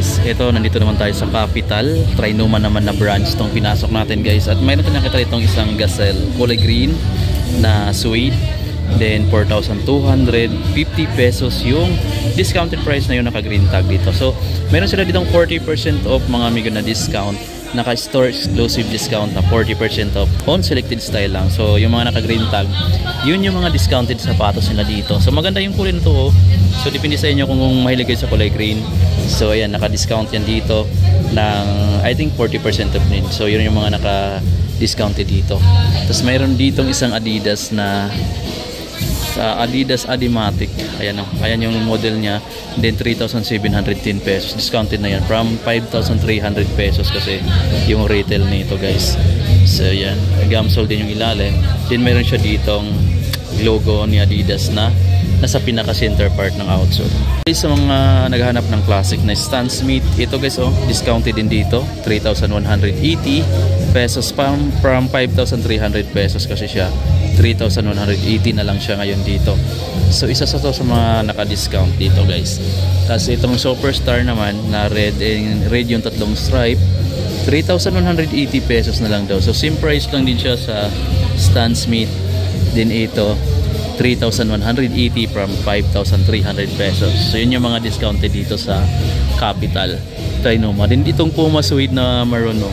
guys, ito nandito naman tayo sa Capital Trinoma naman na branch tong pinasok natin guys. At mayroon tayong nakita itong isang gazelle kulay green na suede. Then 4,250 pesos yung discounted price na yun, naka green tag dito. So meron sila ditong 40% off mga amigo na discount, naka store exclusive discount na 40% off on selected style lang. So yung mga naka green tag, yun yung mga discounted sapatos nila dito. So maganda yung kulay nito oh. So depende sa inyo kung mahilig kayo sa kulay green. So ayan, naka discount yan dito ng I think 40% off din. So yun yung mga naka discounted dito. Tapos mayroon ditong isang Adidas na Adidas Adimatic. Ayan o. Ayan yung model niya. Then 3,710 pesos. Discounted na yan from 5,300 pesos kasi yung retail nito guys. So yan. Gamsol din yung ilalim. Then meron siya ditong logo ni Adidas na nasa pinaka center part ng outsole. Sa mga naghahanap ng classic na Stan Smith, ito guys oh, discounted din dito. 3,180 pesos from 5,300 pesos kasi siya. 3,180 na lang siya ngayon dito. So isa sa to sa mga naka-discount dito guys. Tapos itong Superstar naman na red yung tatlong stripe, 3,180 pesos na lang daw. So same price lang din siya sa Stan Smith. Din ito 3,180 from 5,300 pesos. So yun yung mga discounted dito sa Capital Trinoma. Din ditong Puma suede na maroon no,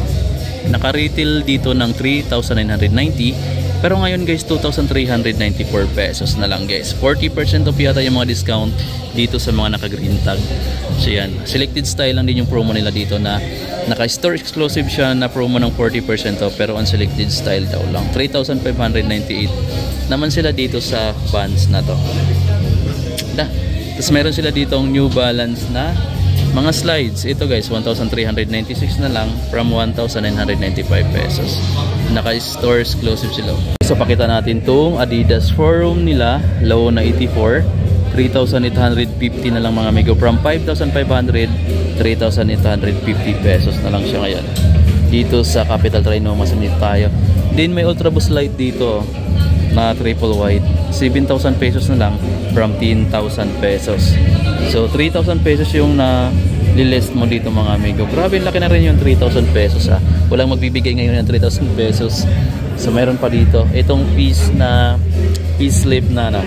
naka-retail dito ng 3,990. Pero ngayon guys, 2,394 pesos na lang guys. 40% off yata yung mga discount dito sa mga naka-green tag. So yan, selected style lang din yung promo nila dito na naka-store exclusive siya na promo ng 40% off pero on selected style daw lang. 3,598 naman sila dito sa Vans na to. Tapos meron sila ditong New Balance na mga slides. Ito guys, 1,396 na lang from 1,995 pesos. Naka-store exclusive sila. So pakita natin tong Adidas Forum nila, low na 84, 3,850 na lang mga amigo. From 5,500, 3,850 pesos na lang siya ngayon. Dito sa Capital Trinoma Summit tayo. Then may Ultra Boost Light dito na triple white, 7,000 pesos na lang from 10,000 pesos. So 3,000 pesos yung na lilist mo dito mga amigo. Grabe, laki na rin yung 3,000 pesos ah. Walang magbibigay ngayon ng 3,000 pesos. So mayroon pa dito itong piece slip na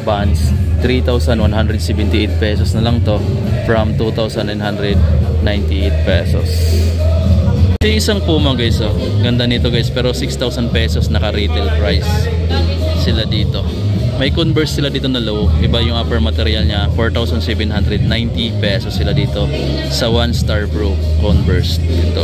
Vans, 3,178 pesos na lang to from 2,998 pesos. Yung isang Puma guys oh, ganda nito guys, pero 6,000 pesos naka retail price sila dito. May Converse sila dito na low, iba yung upper material niya, 4,790 pesos sila dito sa 1 Star Pro Converse dito.